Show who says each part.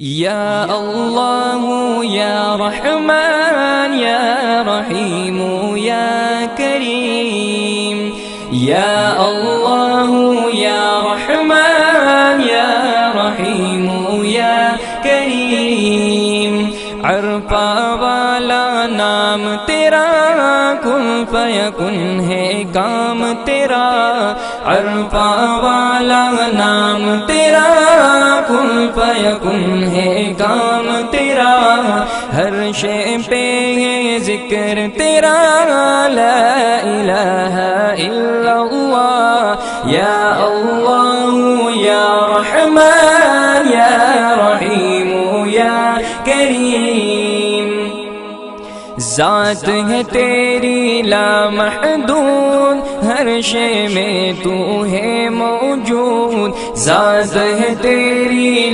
Speaker 1: یا اللہ یا رحمان یا رحیم یا کریم، یا اللہ یا رحمان یا رحیم یا کریم، عرفہ والا نام تیرا، کن فیکن ہے کام تیرا، عرفہ والا نام تیرا، کن فیکن ہے کام تیرا، ہر شے پہ ہے ذکر تیرا، لا الہ الا اللہ، یا اللہ یا رحمان یا رحیم یا کریم، ذات ہے تیری لامحدود، ہر شے میں تو ہے موجود، ذات ہے تیری